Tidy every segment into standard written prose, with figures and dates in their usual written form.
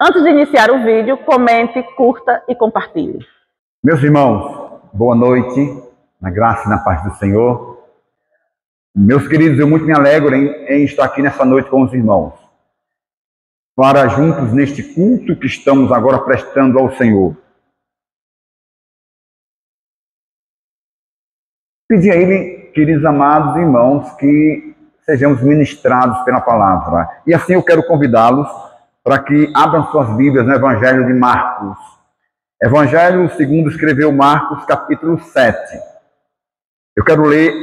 Antes de iniciar o vídeo, comente, curta e compartilhe. Meus irmãos, boa noite, na graça e na paz do Senhor. Meus queridos, eu muito me alegro em estar aqui nessa noite com os irmãos, para juntos neste culto que estamos agora prestando ao Senhor. Pedir a Ele, queridos amados irmãos, que sejamos ministrados pela palavra. E assim eu quero convidá-los para que abram suas Bíblias no Evangelho de Marcos. Evangelho segundo escreveu Marcos, capítulo 7. Eu quero ler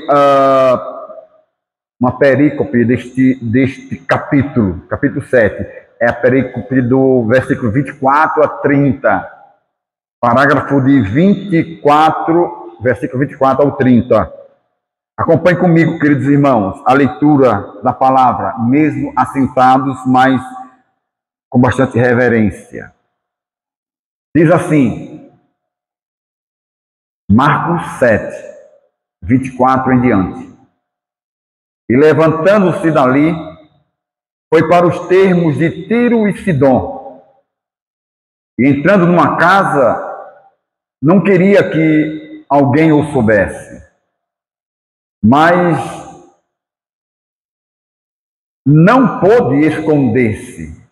uma perícope deste capítulo 7. É a perícope do versículo 24 a 30. Parágrafo de 24, versículo 24 ao 30. Acompanhe comigo, queridos irmãos, a leitura da palavra, mesmo assentados, mas com bastante reverência. Diz assim, Marcos 7, 24 em diante. E levantando-se dali, foi para os termos de Tiro e Sidom. E entrando numa casa, não queria que alguém o soubesse, mas não pôde esconder-se,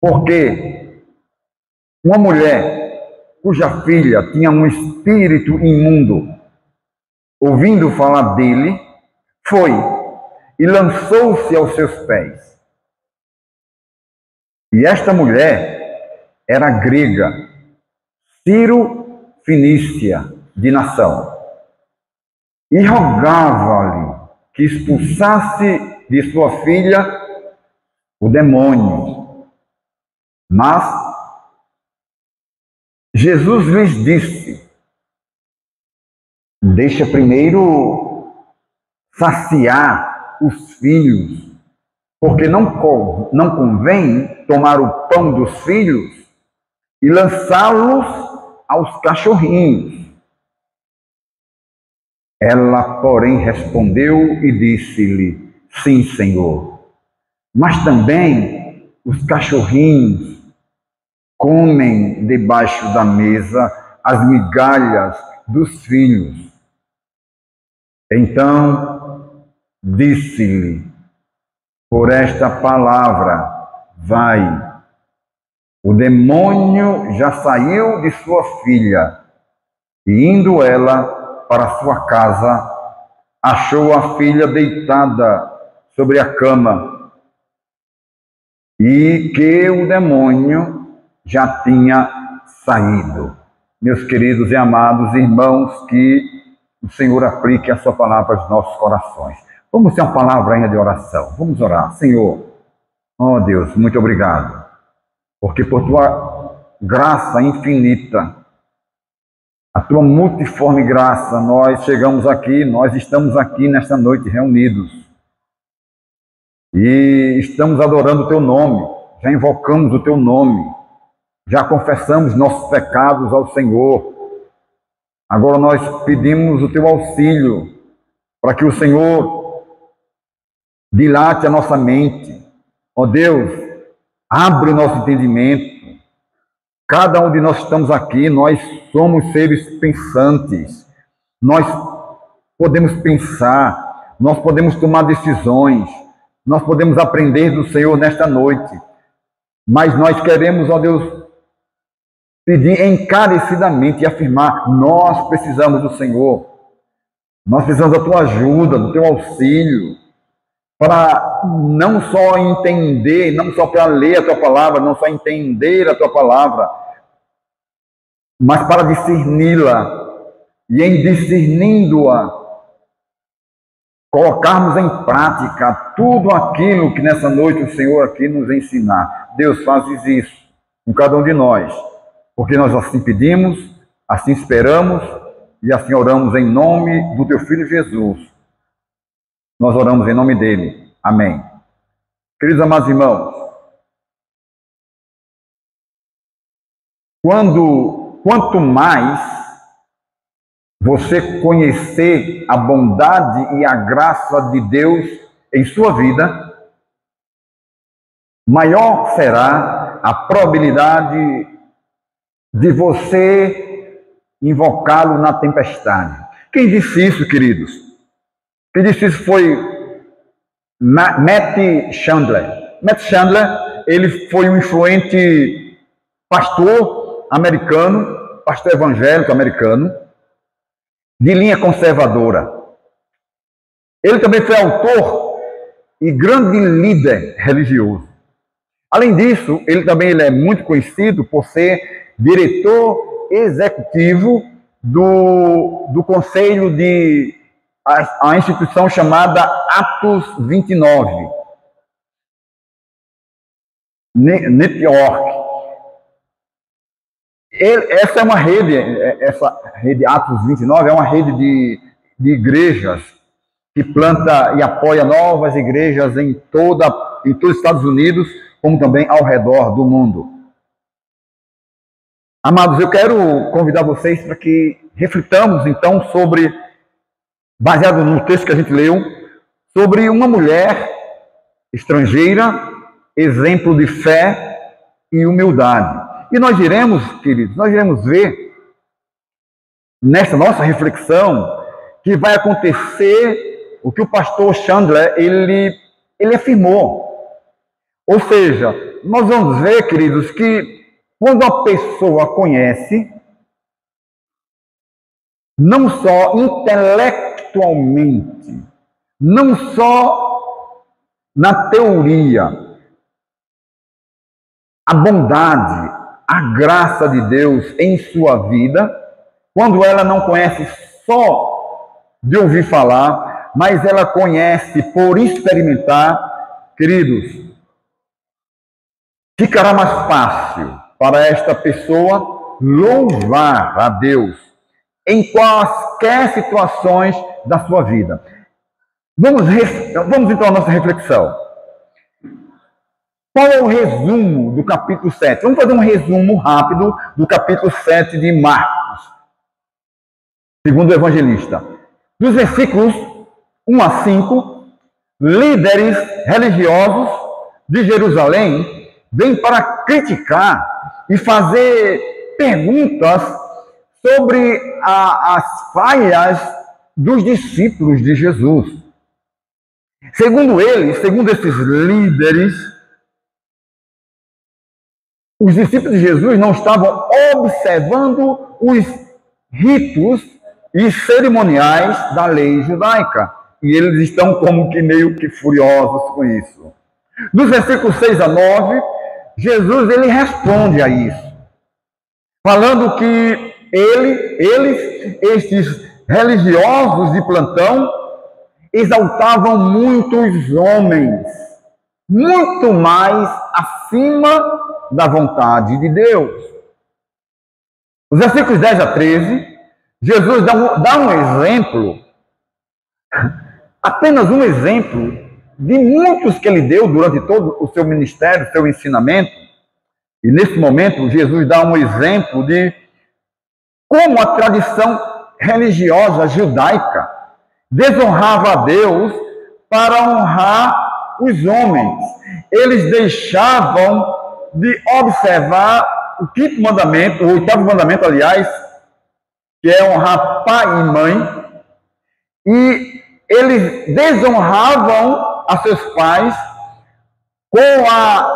porque uma mulher cuja filha tinha um espírito imundo, ouvindo falar dele, foi e lançou-se aos seus pés. E esta mulher era grega, Ciro-fenícia de nação, e rogava-lhe que expulsasse de sua filha o demônio. Mas Jesus lhes disse: deixa primeiro saciar os filhos, porque não convém tomar o pão dos filhos e lançá-los aos cachorrinhos. Ela, porém, respondeu e disse-lhe: sim, Senhor, mas também os cachorrinhos comem debaixo da mesa as migalhas dos filhos. Então disse-lhe: por esta palavra, vai, o demônio já saiu de sua filha. E indo ela para sua casa, achou a filha deitada sobre a cama, e que o demônio já tinha saído. Meus queridos e amados irmãos, que o Senhor aplique a sua palavra aos nossos corações. Vamos ter uma palavra ainda de oração. Vamos orar. Senhor, ó Deus, muito obrigado, porque por tua graça infinita, a tua multiforme graça, nós chegamos aqui, nós estamos aqui nesta noite reunidos. E estamos adorando o teu nome, já invocamos o teu nome, já confessamos nossos pecados ao Senhor. Agora nós pedimos o teu auxílio para que o Senhor dilate a nossa mente. Ó Deus, abre o nosso entendimento. Cada um de nós estamos aqui, nós somos seres pensantes. Nós podemos pensar, nós podemos tomar decisões, nós podemos aprender do Senhor nesta noite. Mas nós queremos, ó Deus, pedir encarecidamente e afirmar: nós precisamos do Senhor. Nós precisamos da tua ajuda, do teu auxílio, para não só entender, não só para ler a tua palavra, não só entender a tua palavra, mas para discerni-la, e em discernindo-a, colocarmos em prática tudo aquilo que nessa noite o Senhor aqui nos ensinar. Deus, fazes isso com cada um de nós, porque nós assim pedimos, assim esperamos e assim oramos em nome do teu Filho Jesus. Nós oramos em nome dele. Amém. Queridos amados irmãos, quanto mais você conhecer a bondade e a graça de Deus em sua vida, maior será a probabilidade de você invocá-lo na tempestade. Quem disse isso, queridos? Quem disse isso foi Matt Chandler. Matt Chandler, ele foi um influente pastor americano, pastor evangélico americano, de linha conservadora. Ele também foi autor e grande líder religioso. Além disso, ele é muito conhecido por ser diretor executivo do conselho de a instituição chamada Atos 29, Network. Essa rede Atos 29 é uma rede de igrejas que planta e apoia novas igrejas em todos os Estados Unidos, como também ao redor do mundo. Amados, eu quero convidar vocês para que reflitamos então baseado no texto que a gente leu, sobre uma mulher estrangeira, exemplo de fé e humildade. E nós iremos, queridos, ver nessa nossa reflexão que vai acontecer o que o pastor Chandler, ele afirmou. Ou seja, nós vamos ver, queridos, que quando a pessoa conhece, não só intelectualmente, não só na teoria, a bondade, a graça de Deus em sua vida, quando ela não conhece só de ouvir falar, mas ela conhece por experimentar, queridos, ficará mais fácil para esta pessoa louvar a Deus em quaisquer situações da sua vida. Vamos então à nossa reflexão. Qual é o resumo do capítulo 7? Vamos fazer um resumo rápido do capítulo 7 de Marcos, segundo o evangelista. Dos versículos 1 a 5, líderes religiosos de Jerusalém vêm para criticar e fazer perguntas sobre as falhas dos discípulos de Jesus. Segundo esses líderes, os discípulos de Jesus não estavam observando os ritos e cerimoniais da lei judaica. E eles estão como que meio que furiosos com isso. Dos versículos 6 a 9, Jesus ele responde a isso, falando que estes religiosos de plantão, exaltavam muitos homens, muito mais acima da vontade de Deus. Os versículos 10 a 13, Jesus dá um exemplo, apenas um exemplo, de muitos que ele deu durante todo o seu ministério, seu ensinamento. E nesse momento, Jesus dá um exemplo de como a tradição religiosa judaica desonrava a Deus para honrar os homens. Eles deixavam de observar o quinto mandamento, o oitavo mandamento, aliás, que é honrar pai e mãe, e eles desonravam a seus pais com a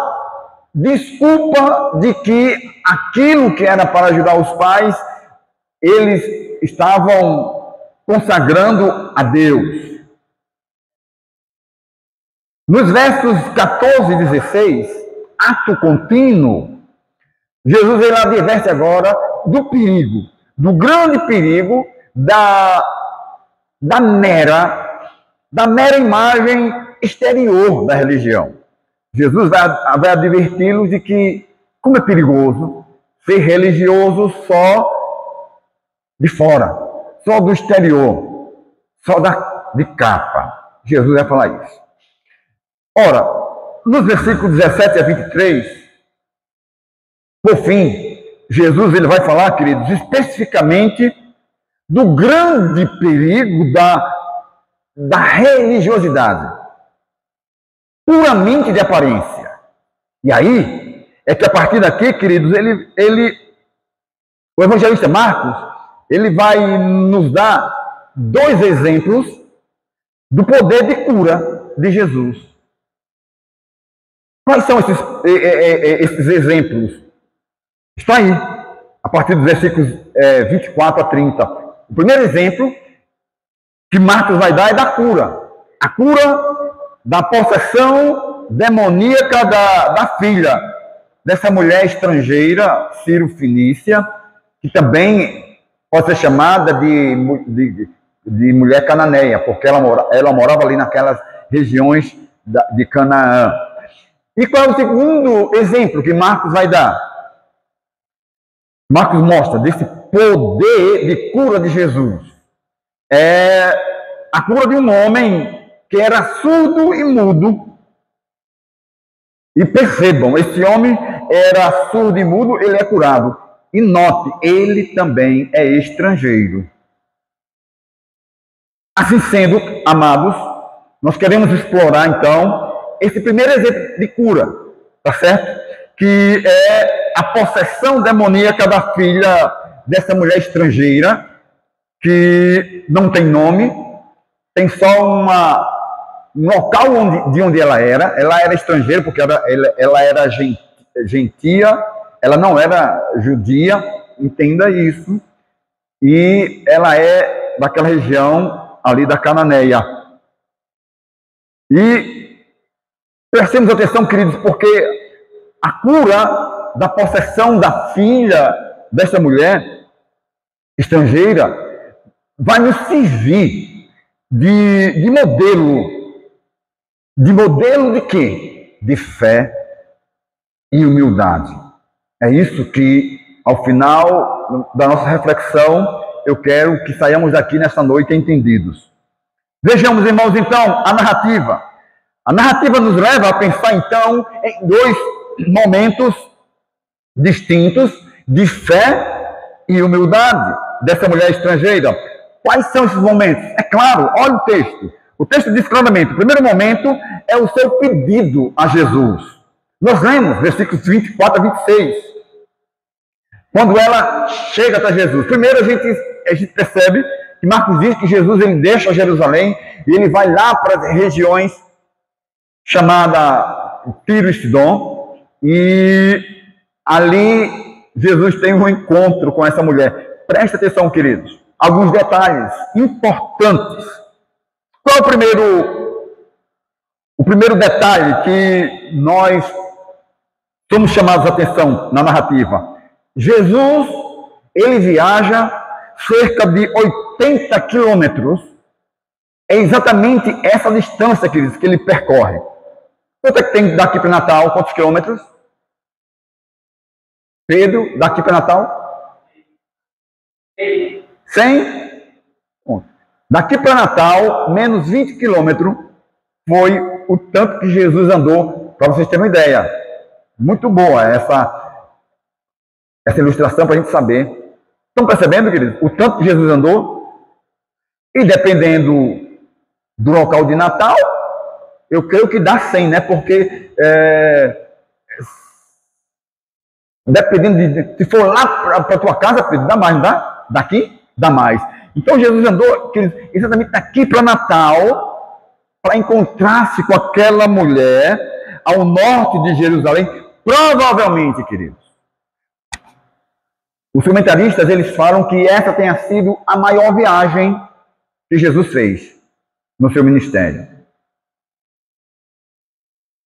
desculpa de que aquilo que era para ajudar os pais, eles estavam consagrando a Deus. Nos versos 14 e 16, ato contínuo, Jesus ele adverte agora do perigo, do grande perigo da mera imagem exterior da religião. Jesus vai adverti-los de que, como é perigoso ser religioso só de fora, só do exterior, só de capa. Jesus vai falar isso. Ora, nos versículos 17 a 23, por fim, Jesus ele vai falar, queridos, especificamente do grande perigo da religiosidade, puramente de aparência. E aí é que a partir daqui, queridos, o evangelista Marcos, ele vai nos dar 2 exemplos do poder de cura de Jesus. Quais são esses exemplos? Está aí, a partir dos versículos 24 a 30. O primeiro exemplo que Marcos vai dar é da cura. A cura da possessão demoníaca da filha dessa mulher estrangeira, Ciro-Fenícia, que também pode ser chamada de mulher cananeia, porque ela morava ali naquelas regiões de Canaã. E qual é o segundo exemplo que Marcos vai dar? Marcos mostra desse poder de cura de Jesus. É a cura de um homem que era surdo e mudo. E percebam, esse homem era surdo e mudo, ele é curado. E note, ele também é estrangeiro. Assim sendo, amados, nós queremos explorar então esse primeiro exemplo de cura, tá certo? Que é a possessão demoníaca da filha dessa mulher estrangeira, que não tem nome, tem só um local de onde ela era estrangeira, porque ela era gentia, ela não era judia, entenda isso, e ela é daquela região ali da Cananeia. E prestemos atenção, queridos, porque a cura da possessão da filha dessa mulher estrangeira vai nos servir de modelo. De modelo de quê? De fé e humildade. É isso que, ao final da nossa reflexão, eu quero que saiamos daqui nesta noite entendidos. Vejamos, irmãos, então, a narrativa. A narrativa nos leva a pensar, então, em 2 momentos distintos de fé e humildade dessa mulher estrangeira. Quais são esses momentos? É claro, olha o texto. O texto diz claramente, o primeiro momento é o seu pedido a Jesus. Nós lemos versículos 24 a 26. Quando ela chega até Jesus. Primeiro a gente percebe que Marcos diz que Jesus ele deixa Jerusalém e ele vai lá para as regiões chamada Tiro e Sidom, e ali Jesus tem um encontro com essa mulher. Presta atenção, queridos. Alguns detalhes importantes. Qual é o primeiro detalhe que nós somos chamados a atenção na narrativa? Jesus, ele viaja cerca de 80 quilômetros. É exatamente essa distância, queridos, que ele percorre. Quanto é que tem daqui para Natal? Quantos quilômetros? Pedro, daqui para Natal? 100? Daqui para Natal, menos 20 quilômetros, foi o tanto que Jesus andou, para vocês terem uma ideia. Muito boa essa ilustração para a gente saber. Estão percebendo, queridos? O tanto que Jesus andou? E dependendo do local de Natal, eu creio que dá 100, né? Porque dependendo se for lá para a tua casa, dá mais, não dá? Daqui, dá mais. Então Jesus andou exatamente daqui para Natal para encontrar-se com aquela mulher ao norte de Jerusalém, provavelmente, queridos. Os comentaristas, eles falam que essa tenha sido a maior viagem que Jesus fez no seu ministério.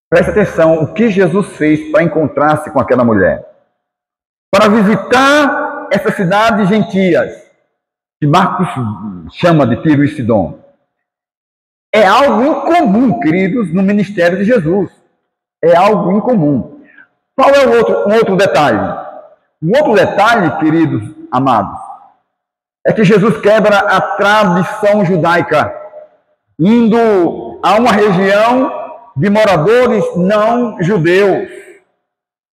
Preste atenção, o que Jesus fez para encontrar-se com aquela mulher. Para visitar essas cidades gentias, que Marcos chama de Tiro e Sidom. É algo incomum, queridos, no ministério de Jesus. É algo incomum. Qual é um outro detalhe? Um outro detalhe, queridos amados, é que Jesus quebra a tradição judaica, indo a uma região de moradores não judeus.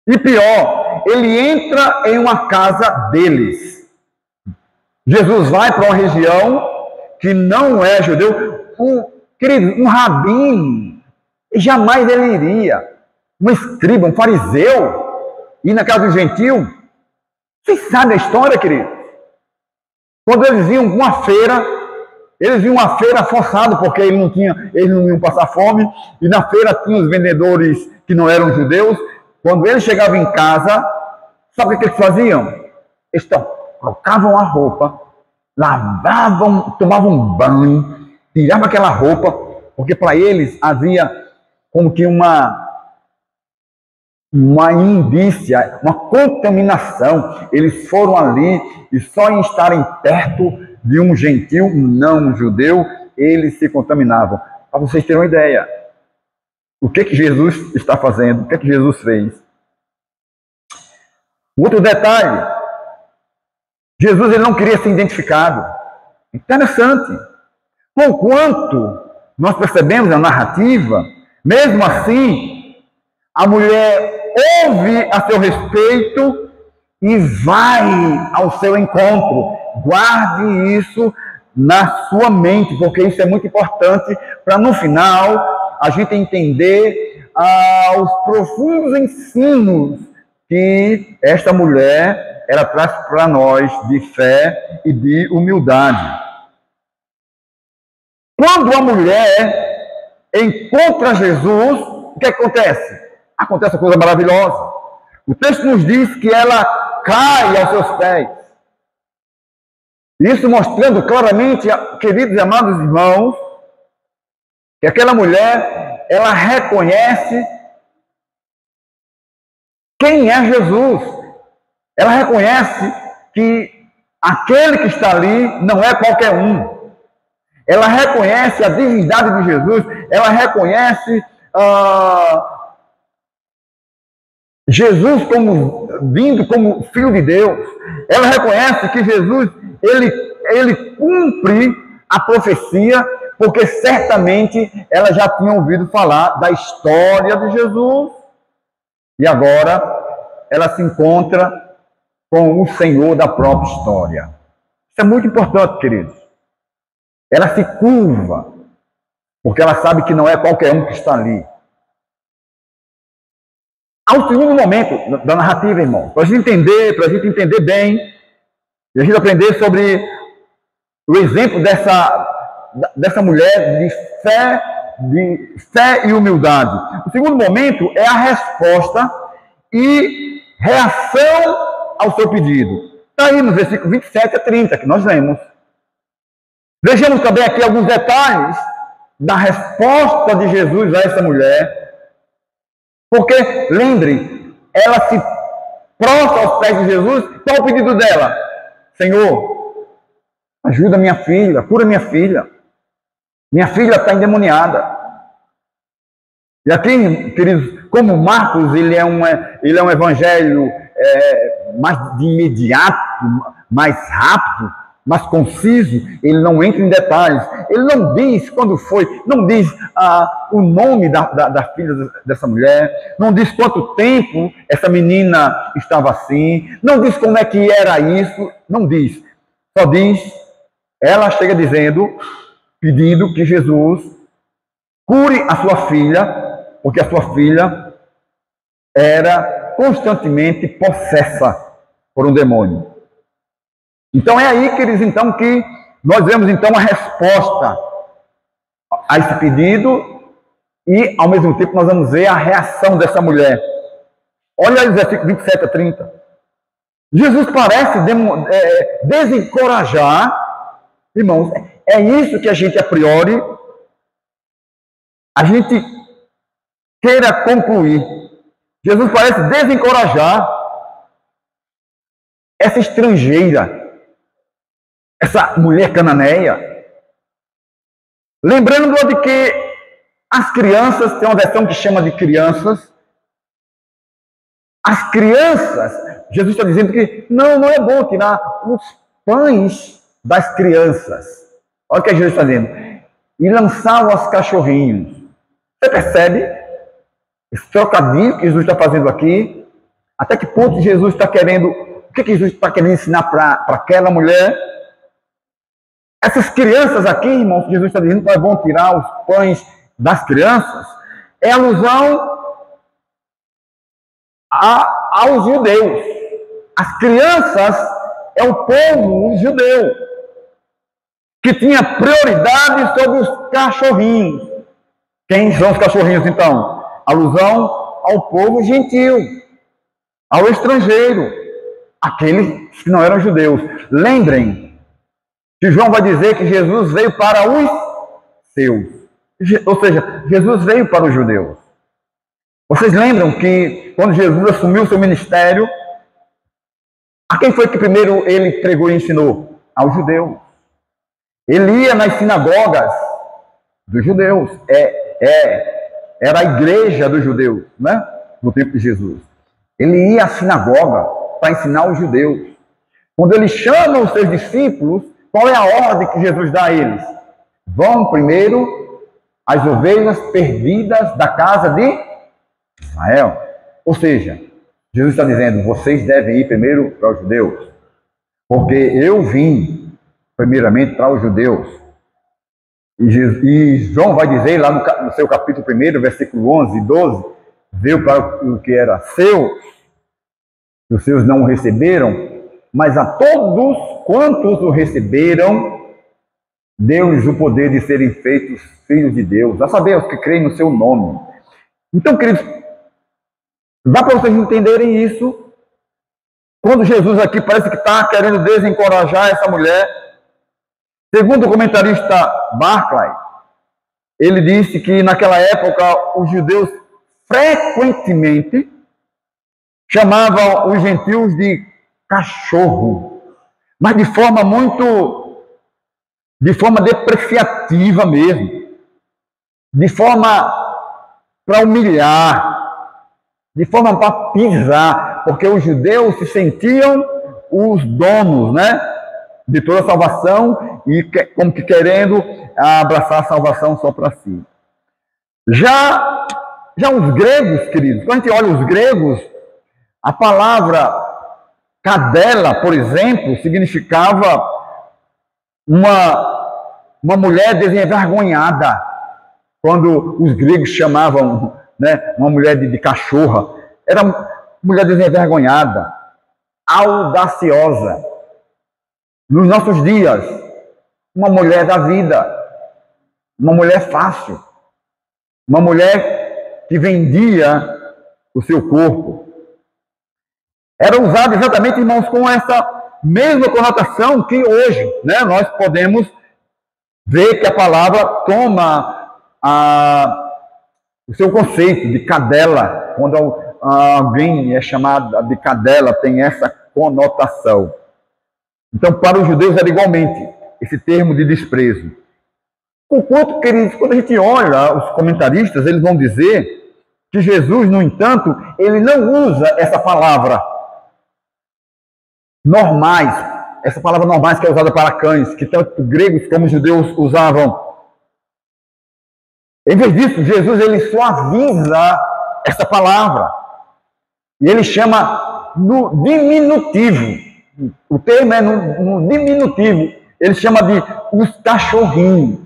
E pior, ele entra em uma casa deles. Jesus vai para uma região que não é judeu. Querido, um rabino, jamais ele iria. Um escriba, um fariseu, ir na casa do gentil. Vocês sabem a história, querido? Quando eles iam com uma feira, eles iam uma feira forçada, porque eles não iam passar fome, e na feira tinha os vendedores que não eram judeus. Quando eles chegavam em casa, sabe o que eles faziam? Eles colocavam a roupa, lavavam, tomavam um banho, tiravam aquela roupa, porque para eles havia como que uma indícia, uma contaminação. Eles foram ali e só em estarem perto de um gentil, não judeu, eles se contaminavam. Para vocês terem uma ideia, o que Jesus está fazendo, o que Jesus fez. Outro detalhe, Jesus ele não queria ser identificado. Interessante. Conquanto nós percebemos na narrativa, mesmo assim, a mulher ouve a seu respeito e vai ao seu encontro. Guarde isso na sua mente, porque isso é muito importante para no final a gente entender os profundos ensinos que esta mulher ela traz para nós de fé e de humildade. Quando a mulher encontra Jesus, o que acontece? Acontece uma coisa maravilhosa. O texto nos diz que ela cai aos seus pés. Isso mostrando claramente, queridos e amados irmãos, que aquela mulher, ela reconhece quem é Jesus. Ela reconhece que aquele que está ali não é qualquer um. Ela reconhece a divindade de Jesus, ela reconhece Jesus vindo como Filho de Deus. Ela reconhece que Jesus, ele cumpre a profecia, porque certamente ela já tinha ouvido falar da história de Jesus, e agora ela se encontra com o Senhor da própria história. Isso é muito importante, queridos. Ela se curva, porque ela sabe que não é qualquer um que está ali. Há um segundo momento da narrativa, irmão, para a gente entender bem, e a gente aprender sobre o exemplo dessa mulher de fé e humildade. O segundo momento é a resposta e reação ao seu pedido. Está aí no versículo 27 a 30, que nós lemos. Vejamos também aqui alguns detalhes da resposta de Jesus a essa mulher. Porque, lembre, ela se prostra aos pés de Jesus. Qual é o pedido dela? Senhor, ajuda minha filha, cura minha filha. Minha filha está endemoniada. E aqui, queridos, como Marcos, ele é um evangelho mais de imediato, mais rápido, mais conciso, ele não entra em detalhes. Ele não diz quando foi, não diz o nome da filha dessa mulher, não diz quanto tempo essa menina estava assim, não diz como é que era isso, não diz. Só diz, ela chega pedindo que Jesus cure a sua filha, porque a sua filha era constantemente possessa por um demônio. Então é aí, queridos, então, que nós vemos então a resposta a esse pedido e, ao mesmo tempo, nós vamos ver a reação dessa mulher. Olha aí o versículo 27 a 30. Jesus parece desencorajar, irmãos, é isso que a gente, a priori, a gente queira concluir. Jesus parece desencorajar essa estrangeira, essa mulher cananeia, lembrando de que as crianças, tem uma versão que chama de crianças, as crianças, Jesus está dizendo que não é bom tirar os pães das crianças. Olha o que Jesus está dizendo. E lançar aos cachorrinhos. Você percebe esse trocadilho que Jesus está fazendo aqui? Até que ponto Jesus está querendo, o que Jesus está querendo ensinar para aquela mulher? Essas crianças aqui, irmãos, Jesus está dizendo que nós vamos tirar os pães das crianças, é alusão aos judeus. As crianças é o povo judeu, que tinha prioridade sobre os cachorrinhos. Quem são os cachorrinhos, então? Alusão ao povo gentil, ao estrangeiro, aqueles que não eram judeus. Lembrem que João vai dizer que Jesus veio para os seus. Ou seja, Jesus veio para os judeus. Vocês lembram que quando Jesus assumiu seu ministério, a quem foi que primeiro ele pregou e ensinou? Aos judeus. Ele ia nas sinagogas dos judeus. Era a igreja dos judeus, né? No tempo de Jesus. Ele ia à sinagoga para ensinar os judeus. Quando ele chama os seus discípulos, qual é a ordem que Jesus dá a eles? Vão primeiro às ovelhas perdidas da casa de Israel. Ou seja, Jesus está dizendo, vocês devem ir primeiro para os judeus, porque eu vim primeiramente para os judeus. E João vai dizer lá no seu capítulo 1, versículo 11 e 12, veio para o que era seu, e os seus não o receberam, mas a todos quantos o receberam, deu-lhes o poder de serem feitos filhos de Deus, a saber, os que creem no seu nome. Então, queridos, dá para vocês entenderem isso, quando Jesus aqui parece que está querendo desencorajar essa mulher. Segundo o comentarista Barclay, ele disse que naquela época os judeus frequentemente chamavam os gentios de cachorro, mas de forma depreciativa mesmo, de forma para humilhar, de forma para pisar, porque os judeus se sentiam os donos, né, de toda a salvação e como que querendo abraçar a salvação só para si. Já os gregos, queridos, quando a gente olha os gregos, a palavra cadela, por exemplo, significava uma mulher desenvergonhada. Quando os gregos chamavam, né, uma mulher de cachorra, era uma mulher desenvergonhada, audaciosa. Nos nossos dias, uma mulher da vida, uma mulher fácil, uma mulher que vendia o seu corpo. Era usado exatamente, irmãos, com essa mesma conotação que hoje, né, nós podemos ver que a palavra toma o seu conceito de cadela. Quando alguém é chamado de cadela, tem essa conotação. Então, para os judeus era igualmente esse termo de desprezo. Conquanto, queridos, quando a gente olha os comentaristas, eles vão dizer que Jesus, no entanto, ele não usa essa palavra normais, essa palavra normais que é usada para cães, que tanto gregos como judeus usavam. Em vez disso, Jesus ele suaviza essa palavra e ele chama no diminutivo. O termo é no diminutivo. Ele chama de os cachorrinhos.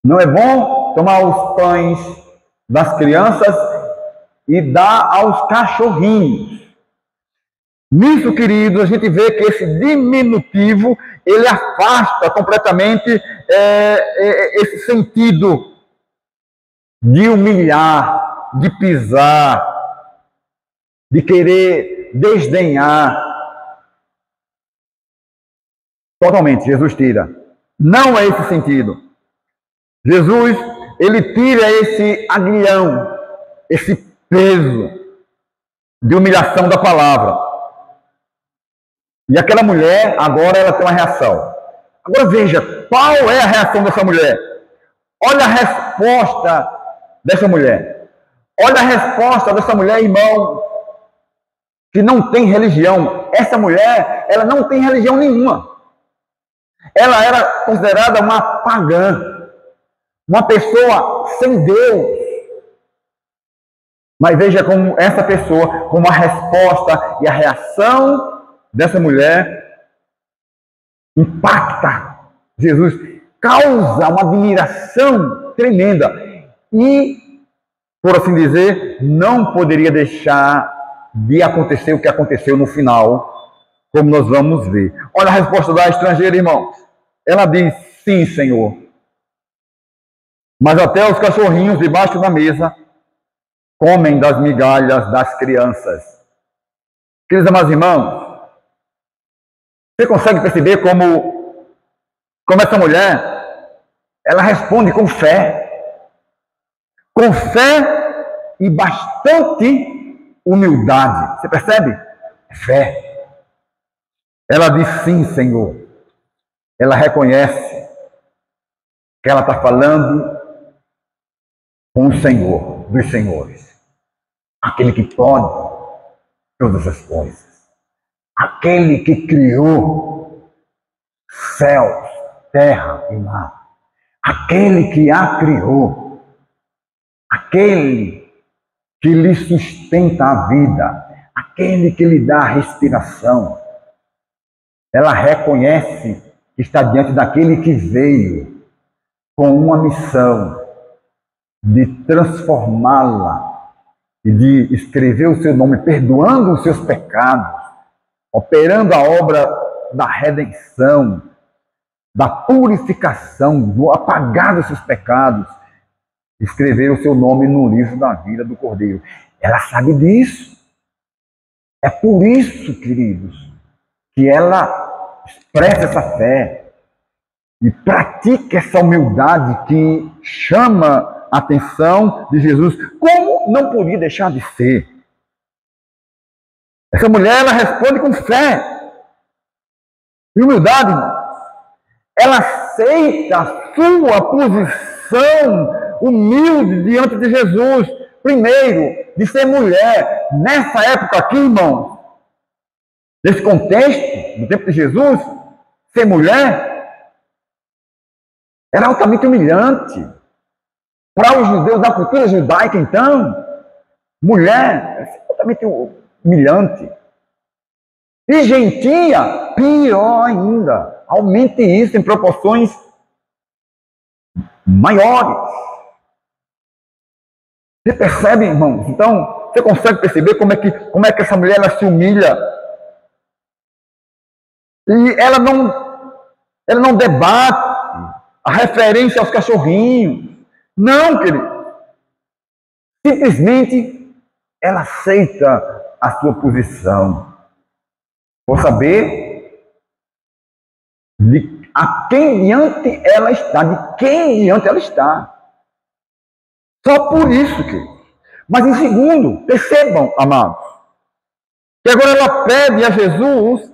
Não é bom tomar os pães das crianças e dar aos cachorrinhos. Nisso, queridos, a gente vê que esse diminutivo, ele afasta completamente esse sentido de humilhar, de pisar, de querer desdenhar. Totalmente, Jesus tira. Não é esse sentido. Jesus, ele tira esse agrião, esse peso de humilhação da palavra. E aquela mulher, agora ela tem uma reação. Agora veja, qual é a reação dessa mulher? Olha a resposta dessa mulher. Olha a resposta dessa mulher, irmão, que não tem religião. Essa mulher, ela não tem religião nenhuma. Ela era considerada uma pagã, uma pessoa sem Deus. Mas veja como essa pessoa, como a resposta e a reação dessa mulher impacta Jesus, causa uma admiração tremenda. E por assim dizer, não poderia deixar de acontecer o que aconteceu no final, como nós vamos ver. Olha a resposta da estrangeira, irmãos. Ela diz: sim, Senhor. Mas até os cachorrinhos debaixo da mesa comem das migalhas das crianças. Queridos amados irmãos, você consegue perceber como essa mulher, ela responde com fé e bastante humildade. Você percebe? Fé. Ela diz sim, Senhor. Ela reconhece que ela está falando com o Senhor dos senhores, aquele que pode todas as coisas, aquele que criou céus, terra e mar, aquele que a criou, aquele que lhe sustenta a vida, aquele que lhe dá a respiração. Ela reconhece que está diante daquele que veio com uma missão de transformá-la e de escrever o seu nome, perdoando os seus pecados, operando a obra da redenção, da purificação, do apagar dos seus pecados, escrever o seu nome no livro da vida do Cordeiro. Ela sabe disso. É por isso, queridos, que ela expressa essa fé e pratica essa humildade que chama a atenção de Jesus. Como não podia deixar de ser? Essa mulher, ela responde com fé e humildade. Ela aceita a sua posição humilde diante de Jesus. Primeiro, de ser mulher. Nessa época aqui, irmãos, nesse contexto, no tempo de Jesus, ser mulher era altamente humilhante. Para os judeus da cultura judaica, então, mulher é altamente humilhante. E gentia, pior ainda. Aumente isso em proporções maiores. Você percebe, irmãos? Então, você consegue perceber como é que essa mulher ela se humilha? E ela não debate a referência aos cachorrinhos. Não, querido. Simplesmente ela aceita a sua posição. Por saber de a quem diante ela está, de quem diante ela está. Só por isso, querido. Mas em segundo, percebam, amados, que agora ela pede a Jesus,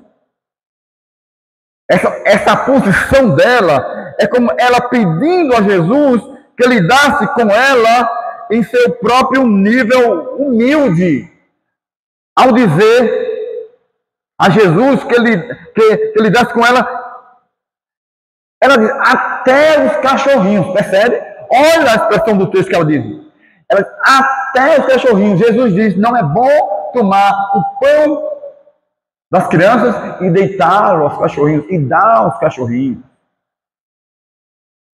essa posição dela é como ela pedindo a Jesus que lidasse com ela em seu próprio nível humilde, ao dizer a Jesus que lidasse com ela, ela diz, até os cachorrinhos, percebe? Olha a expressão do texto que ela diz. Ela diz, até os cachorrinhos. Jesus diz, não é bom tomar o pão das crianças e deitá-lo aos cachorrinhos, e dar aos cachorrinhos.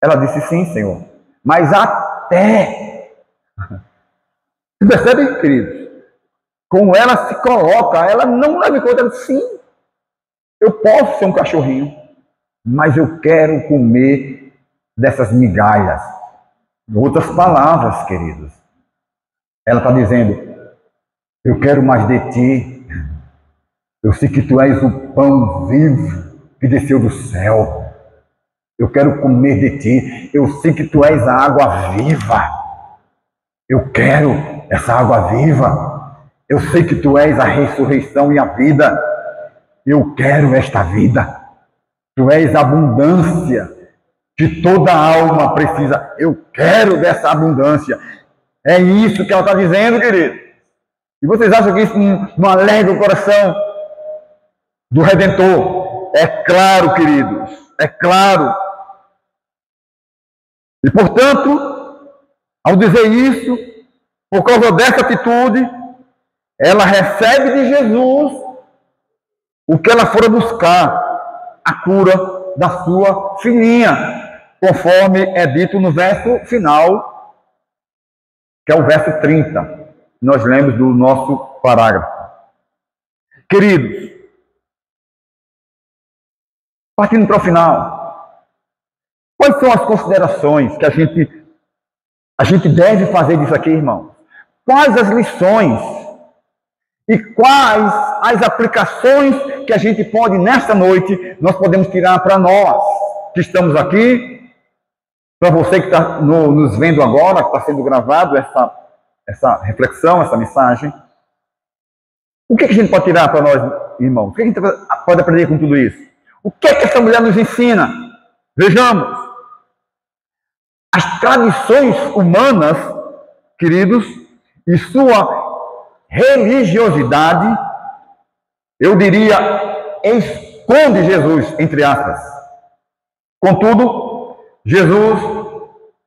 Ela disse, sim, Senhor. Mas até. Você percebe, queridos? Como ela se coloca, ela não leva em conta, ela diz, sim, eu posso ser um cachorrinho, mas eu quero comer dessas migalhas. Em outras palavras, queridos, ela está dizendo, eu quero mais de ti. Eu sei que tu és o pão vivo que desceu do céu. Eu quero comer de ti. Eu sei que tu és a água viva. Eu quero essa água viva. Eu sei que tu és a ressurreição e a vida. Eu quero esta vida. Tu és a abundância que toda alma precisa. Eu quero dessa abundância. É isso que ela está dizendo, querido. E vocês acham que isso não alegra o coração do Redentor? É claro, queridos. É claro. E, portanto, ao dizer isso, por causa dessa atitude, ela recebe de Jesus o que ela fora buscar, a cura da sua filhinha, conforme é dito no verso final que é o verso 30. Nós lemos do nosso parágrafo. Queridos, partindo para o final, quais são as considerações que a gente deve fazer disso aqui, irmão? Quais as lições e quais as aplicações que a gente pode, nesta noite, nós podemos tirar para nós que estamos aqui, para você que está nos vendo agora, que está sendo gravado essa reflexão, essa mensagem. O que a gente pode tirar para nós, irmãos? O que a gente pode aprender com tudo isso? O que essa mulher nos ensina? Vejamos. As tradições humanas, queridos, e sua religiosidade, eu diria, esconde Jesus, entre aspas. Contudo, Jesus,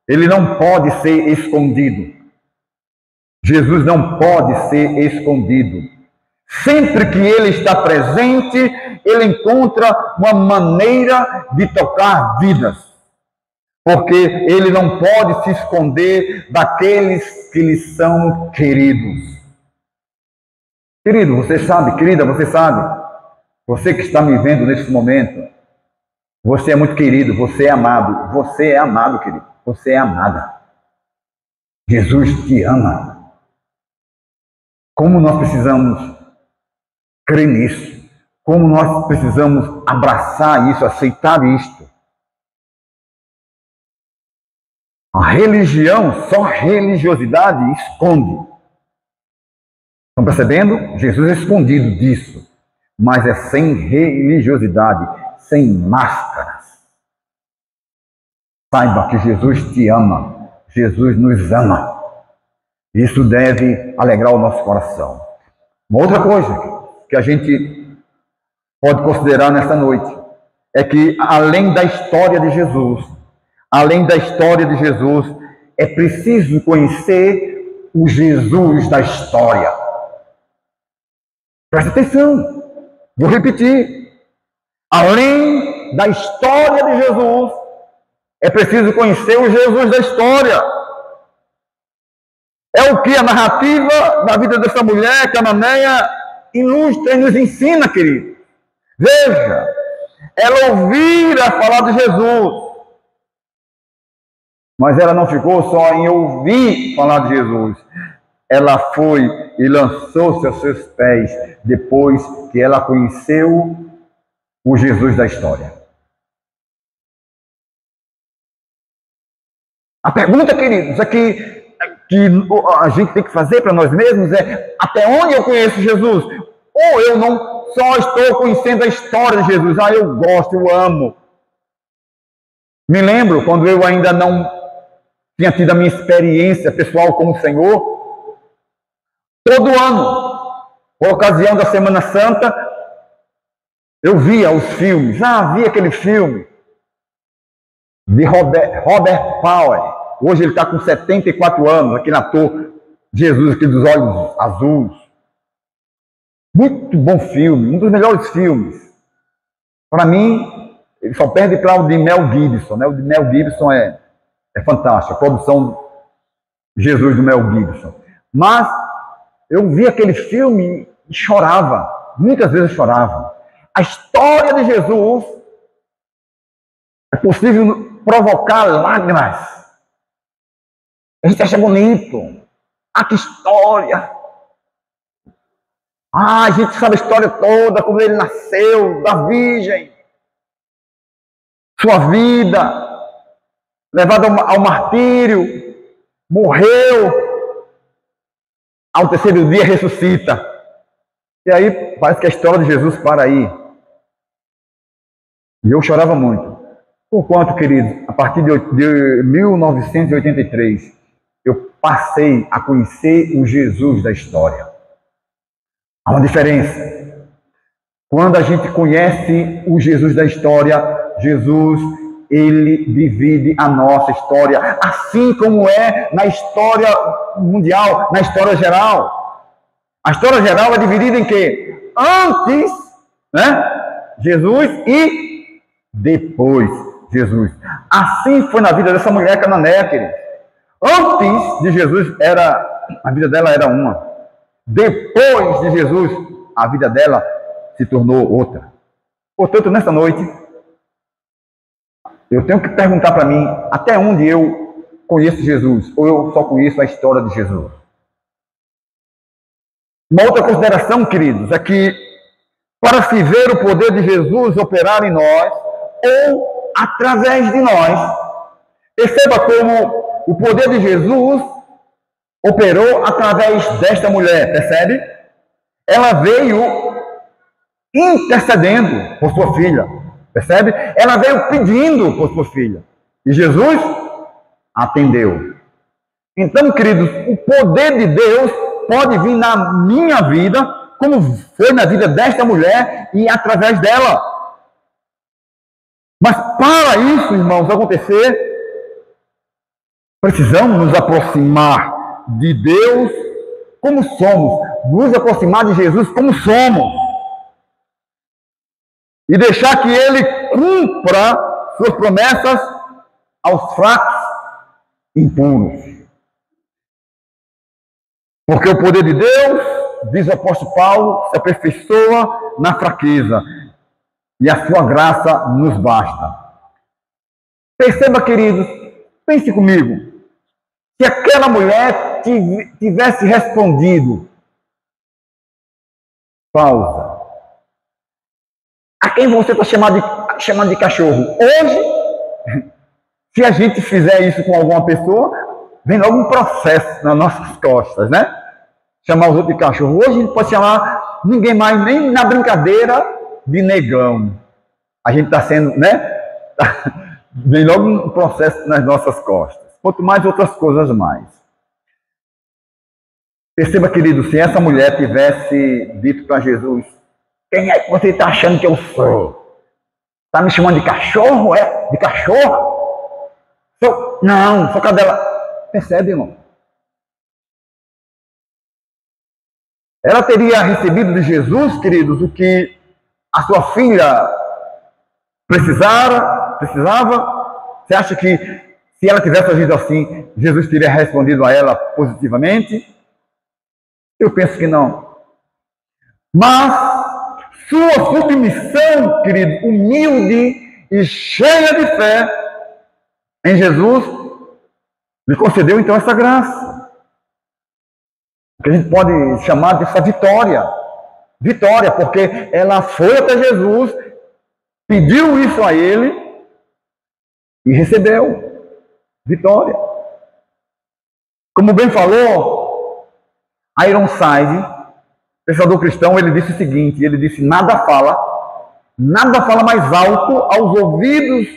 ele não pode ser escondido. Jesus não pode ser escondido. Sempre que ele está presente, ele encontra uma maneira de tocar vidas. Porque ele não pode se esconder daqueles que lhe são queridos. Querido, você sabe, querida, você sabe, você que está me vendo nesse momento, você é muito querido, você é amado, querido, você é amada. Jesus te ama. Como nós precisamos crer nisso, como nós precisamos abraçar isso, aceitar isto. A religião, só a religiosidade esconde. Estão percebendo? Jesus é escondido disso, mas é sem religiosidade, sem máscaras. Saiba que Jesus te ama, Jesus nos ama. Isso deve alegrar o nosso coração. Uma outra coisa que a gente pode considerar nesta noite é que, além da história de Jesus, é preciso conhecer o Jesus da história. Presta atenção, vou repetir. Além da história de Jesus, é preciso conhecer o Jesus da história. É o que a narrativa da vida dessa mulher cananeia ilustra e nos ensina, querido. Veja, ela ouvira falar de Jesus, mas ela não ficou só em ouvir falar de Jesus. Ela foi e lançou-se aos seus pés depois que ela conheceu o Jesus da história. A pergunta, queridos, que a gente tem que fazer para nós mesmos é: até onde eu conheço Jesus? Ou eu não só estou conhecendo a história de Jesus? Eu gosto, eu amo. Me lembro quando eu ainda não tinha tido a minha experiência pessoal com o Senhor. Todo ano, por ocasião da Semana Santa, eu via os filmes. Via aquele filme de Robert Powell. Hoje ele está com 74 anos, aquele ator Jesus, aquele dos olhos azuis. Muito bom filme, um dos melhores filmes. Para mim, ele só perde para o de Mel Gibson, né? O de Mel Gibson é fantástico, a produção Jesus do Mel Gibson. Mas eu vi aquele filme e chorava, muitas vezes eu chorava. A história de Jesus é possível provocar lágrimas. A gente acha bonito. Que história! A gente sabe a história toda, como ele nasceu, da Virgem, sua vida, levado ao martírio, morreu, ao terceiro dia ressuscita. E aí parece que a história de Jesus para aí. E eu chorava muito. Porquanto, queridos, a partir de 1983, eu passei a conhecer o Jesus da história. Há uma diferença. Quando a gente conhece o Jesus da história, Jesus, ele divide a nossa história, assim como é na história mundial, na história geral. A história geral é dividida em quê? Antes, né? Jesus e depois Jesus. Assim foi na vida dessa mulher cananeia, querido. Antes de Jesus, a vida dela era uma. Depois de Jesus, a vida dela se tornou outra. Portanto, nessa noite, eu tenho que perguntar para mim, até onde eu conheço Jesus, ou eu só conheço a história de Jesus. Uma outra consideração, queridos, é que para se ver o poder de Jesus operar em nós, ou através de nós, perceba como o poder de Jesus operou através desta mulher, percebe? Ela veio intercedendo por sua filha, percebe? Ela veio pedindo por sua filha. E Jesus atendeu. Então, queridos, o poder de Deus pode vir na minha vida, como foi na vida desta mulher e através dela. Mas para isso, irmãos, acontecer, precisamos nos aproximar de Deus como somos, nos aproximar de Jesus como somos, e deixar que Ele cumpra suas promessas aos fracos e impuros. Porque o poder de Deus, diz o apóstolo Paulo, se aperfeiçoa na fraqueza, e a sua graça nos basta. Perceba, queridos, pense comigo, se aquela mulher tivesse respondido, pausa, a quem você está chamando de cachorro? Hoje, se a gente fizer isso com alguma pessoa, vem logo um processo nas nossas costas, né? Chamar os outros de cachorro. Hoje a gente pode chamar ninguém mais, nem na brincadeira, de negão. A gente está sendo, né? Vem logo um processo nas nossas costas. Quanto mais outras coisas mais. Perceba, querido, se essa mulher tivesse dito para Jesus, quem é que você está achando que eu sou? Está me chamando de cachorro? É? De cachorra? Não, sou cadela. Percebe, irmão? Ela teria recebido de Jesus, queridos, o que a sua filha precisava? Você acha que se ela tivesse agido assim, Jesus teria respondido a ela positivamente? Eu penso que não. Mas sua submissão, querido, humilde e cheia de fé em Jesus, lhe concedeu então essa graça. Que a gente pode chamar dessa vitória. Vitória, porque ela foi até Jesus, pediu isso a ele e recebeu. Vitória. Como bem falou Ironside, pensador cristão, ele disse o seguinte, ele disse, nada fala mais alto aos ouvidos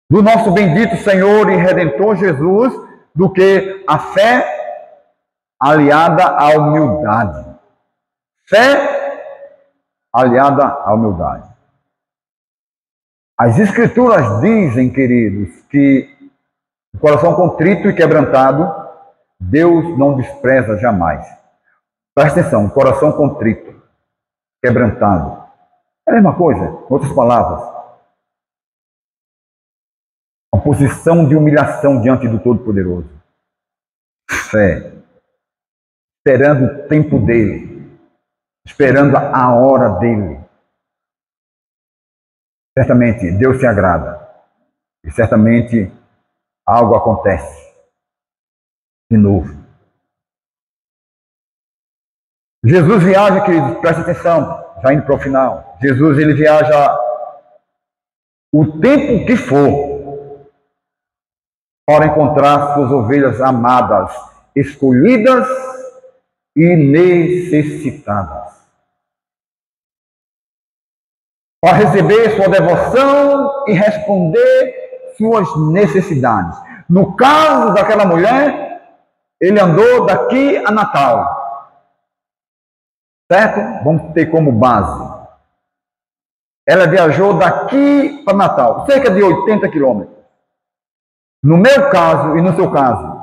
do nosso bendito Senhor e Redentor Jesus do que a fé aliada à humildade. Fé aliada à humildade. As Escrituras dizem, queridos, que o coração contrito e quebrantado, Deus não despreza jamais. Presta atenção, coração contrito, quebrantado. É a mesma coisa, em outras palavras. Uma posição de humilhação diante do Todo-Poderoso. Fé. Esperando o tempo dele. Esperando a hora dele. Certamente Deus se agrada. E certamente algo acontece. De novo. Jesus viaja, queridos, presta atenção, já indo para o final. Jesus, ele viaja o tempo que for para encontrar suas ovelhas amadas, escolhidas e necessitadas. Para receber sua devoção e responder suas necessidades. No caso daquela mulher, ele andou daqui a Natal. Certo? Vamos ter como base. Ela viajou daqui para Natal, cerca de 80 quilômetros. No meu caso e no seu caso,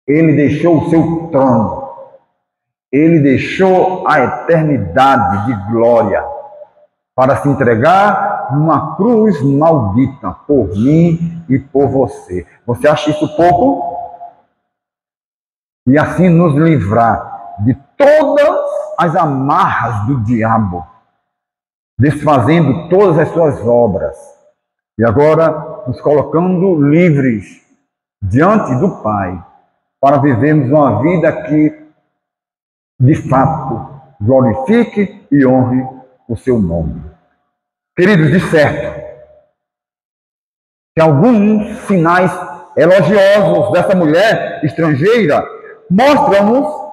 ele deixou o seu trono. Ele deixou a eternidade de glória para se entregar morrar numa cruz maldita por mim e por você. Você acha isso pouco? E assim nos livrar de todas as amarras do diabo, desfazendo todas as suas obras, e agora nos colocando livres diante do Pai, para vivermos uma vida que, de fato, glorifique e honre o seu nome. Queridos, de certo, que alguns sinais elogiosos dessa mulher estrangeira mostram-nos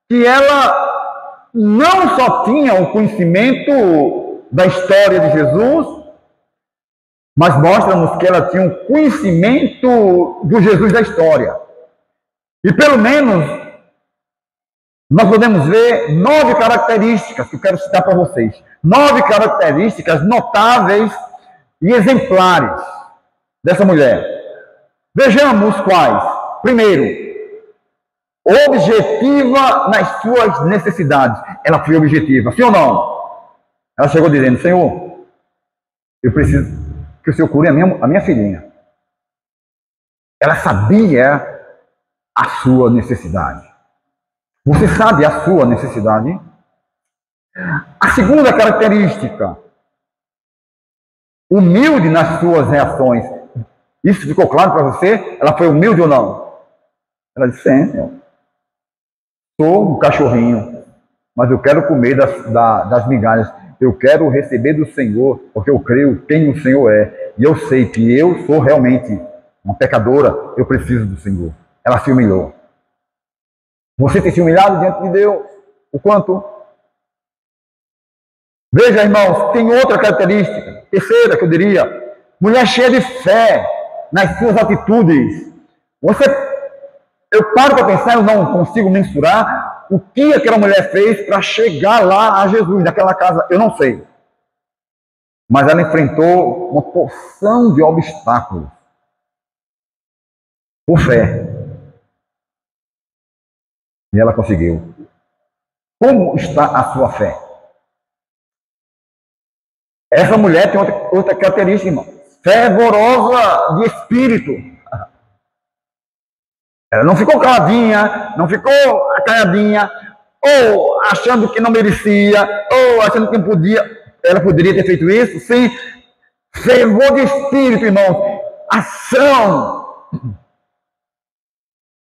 que ela não só tinha o conhecimento da história de Jesus, mas mostra-nos que ela tinha um conhecimento do Jesus da história. E pelo menos nós podemos ver 9 características que eu quero citar para vocês. 9 características notáveis e exemplares dessa mulher. Vejamos quais. Primeiro, objetiva nas suas necessidades. Ela foi objetiva, sim ou não? Ela chegou dizendo: Senhor, eu preciso que o Senhor cure a minha filhinha. Ela sabia a sua necessidade. Você sabe a sua necessidade? A segunda característica, humilde nas suas reações. Isso ficou claro para você? Ela foi humilde ou não? Ela disse: sim, Senhor. Sou um cachorrinho, mas eu quero comer das migalhas. Eu quero receber do Senhor, porque eu creio quem o Senhor é. E eu sei que eu sou realmente uma pecadora, eu preciso do Senhor. Ela se humilhou. Você tem se humilhado diante de Deus? O quanto? Veja, irmãos, tem outra característica, terceira que eu diria: mulher cheia de fé nas suas atitudes. Eu paro para pensar, eu não consigo mensurar o que aquela mulher fez para chegar lá a Jesus, naquela casa, eu não sei. Mas ela enfrentou uma porção de obstáculos por fé. E ela conseguiu. Como está a sua fé? Essa mulher tem outra característica, irmão. Fervorosa de espírito. Ela não ficou caladinha, não ficou acanhadinha, ou achando que não merecia, ou achando que não podia. Ela poderia ter feito isso? Sim. Fervor de espírito, irmão. Ação.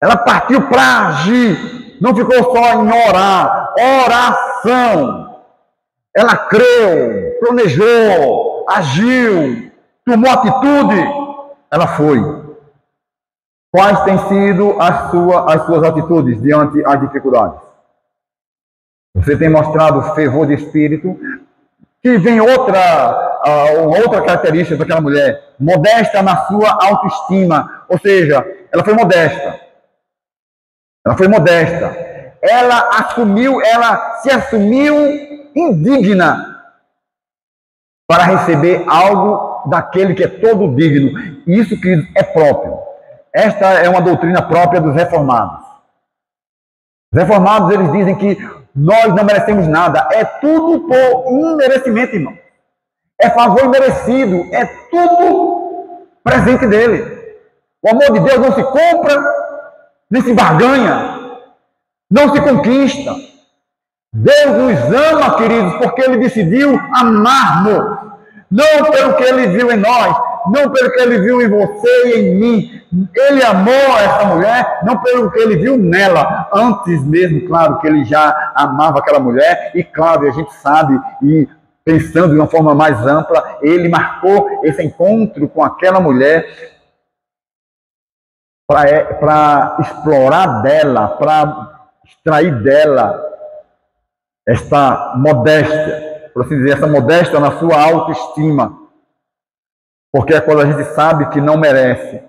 Ela partiu para agir. Não ficou só em orar. Oração. Ela creu, planejou, agiu, tomou atitude. Ela foi. Quais têm sido as suas atitudes diante das dificuldades? Você tem mostrado fervor de espírito. Que vem outra característica daquela mulher: modesta na sua autoestima. Ou seja, ela foi modesta. Ela foi modesta. Ela se assumiu indigna para receber algo daquele que é todo digno. Isso que é próprio. Esta é uma doutrina própria dos reformados. Os reformados, eles dizem que nós não merecemos nada. É tudo por imerecimento, irmão. É favor imerecido. É tudo presente dele. O amor de Deus não se compra, nem se barganha. Não se conquista. Deus nos ama, queridos, porque Ele decidiu amar-nos. Não pelo que Ele viu em nós, não pelo que Ele viu em você e em mim. Ele amou essa mulher, não pelo que Ele viu nela. Antes mesmo, claro, que Ele já amava aquela mulher. E claro, a gente sabe, e pensando de uma forma mais ampla, Ele marcou esse encontro com aquela mulher para explorar dela, para extrair dela esta modéstia, por assim dizer, essa modéstia na sua autoestima. Porque é quando a gente sabe que não merece,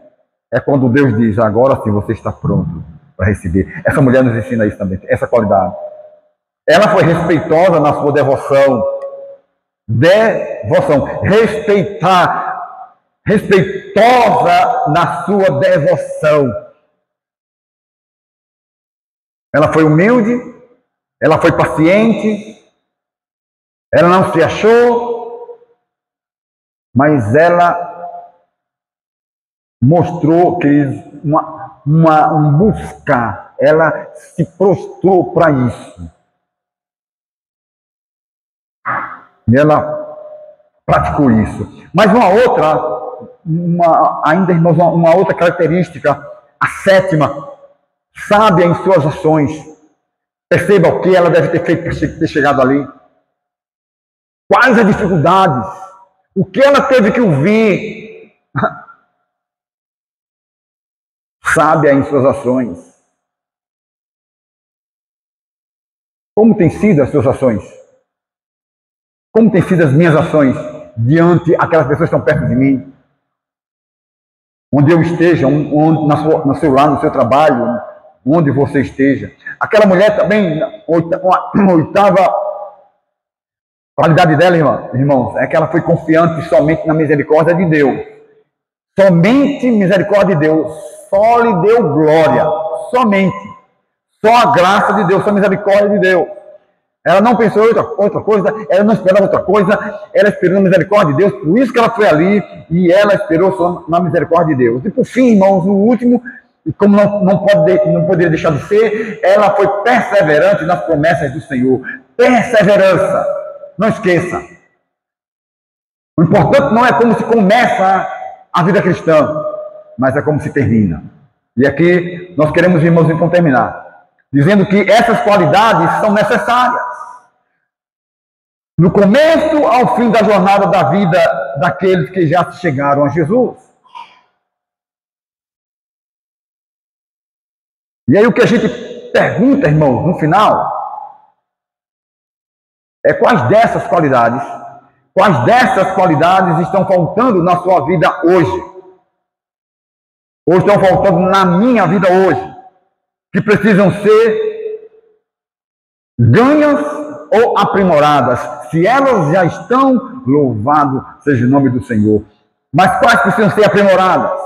é quando Deus diz: agora sim você está pronto para receber. Essa mulher nos ensina isso também, essa qualidade. Ela foi respeitosa na sua devoção. Respeitosa na sua devoção. Ela foi humilde, ela foi paciente, ela não se achou, Mas ela mostrou que um buscar, ela se prostrou para isso. E ela praticou isso. Mas ainda, irmãos, uma outra característica, a sétima, sábia em suas ações. Perceba o que ela deve ter feito para ter chegado ali. Quais as dificuldades? O que ela teve que ouvir? Sábia em suas ações. Como têm sido as suas ações? Como têm sido as minhas ações diante aquelas pessoas que estão perto de mim? Onde eu esteja, no seu lar, no seu trabalho, onde você esteja. Aquela mulher também, uma oitava qualidade dela, irmãos, é que ela foi confiante somente na misericórdia de Deus. Somente misericórdia de Deus. Só lhe deu glória. Somente. Só a graça de Deus, só a misericórdia de Deus. Ela não pensou em outra coisa, ela não esperava outra coisa, ela esperou na misericórdia de Deus, por isso que ela foi ali e ela esperou só na misericórdia de Deus. E por fim, irmãos, o último, e como não poderia deixar de ser, ela foi perseverante nas promessas do Senhor. Perseverança. Não esqueça. O importante não é como se começa a vida cristã, mas é como se termina. E aqui nós queremos, irmãos, então terminar, dizendo que essas qualidades são necessárias no começo ao fim da jornada da vida daqueles que já chegaram a Jesus. E aí o que a gente pergunta, irmãos, no final, é quais dessas qualidades estão faltando na sua vida hoje? Ou estão faltando na minha vida hoje? Que precisam ser ganhas ou aprimoradas. Se elas já estão, louvado seja o nome do Senhor. Mas quais precisam ser aprimoradas?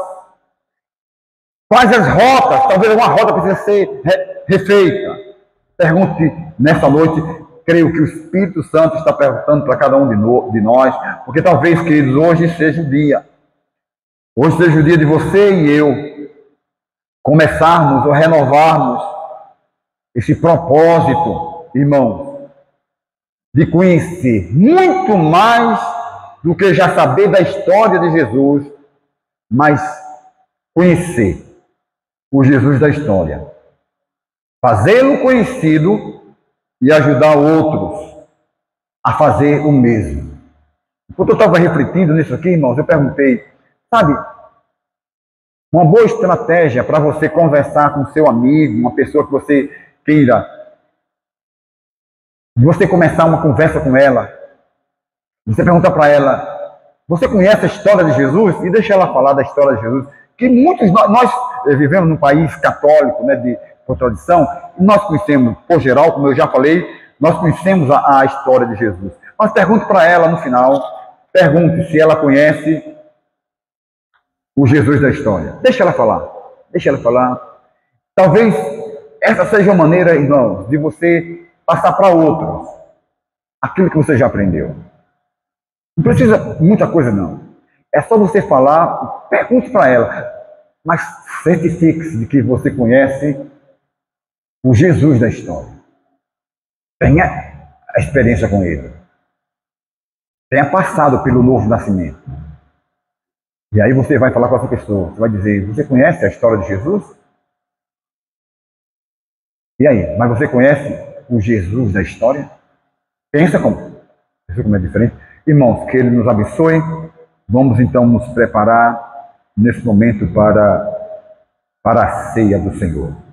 Quais as rotas? Talvez uma rota precisa ser refeita. Pergunte nessa noite. Creio que o Espírito Santo está perguntando para cada um de nós, porque talvez, queridos, hoje seja o dia. Hoje seja o dia de você e eu começarmos ou renovarmos esse propósito, irmãos, de conhecer muito mais do que já saber da história de Jesus, mas conhecer o Jesus da história. Fazê-lo conhecido e ajudar outros a fazer o mesmo. Enquanto eu estava refletindo nisso aqui, irmãos, eu perguntei, sabe, uma boa estratégia para você conversar com seu amigo, uma pessoa que você queira, você começar uma conversa com ela, você pergunta para ela, você conhece a história de Jesus? E deixa ela falar da história de Jesus, que muitos, nós vivemos num país católico, né, por tradição, e nós conhecemos, por geral, como eu já falei, nós conhecemos a história de Jesus. Mas pergunte para ela no final, pergunte se ela conhece o Jesus da história. Deixa ela falar, deixa ela falar. Talvez essa seja a maneira, irmãos, de você passar para outros aquilo que você já aprendeu. Não precisa muita coisa, não. É só você falar, pergunte para ela, mas certifique-se de que você conhece o Jesus da história. Tenha a experiência com ele. Tenha passado pelo novo nascimento. E aí você vai falar com essa pessoa. Você vai dizer, você conhece a história de Jesus? E aí? Mas você conhece o Jesus da história? Pensa como é diferente. Irmãos, que ele nos abençoe. Vamos então nos preparar nesse momento para a ceia do Senhor.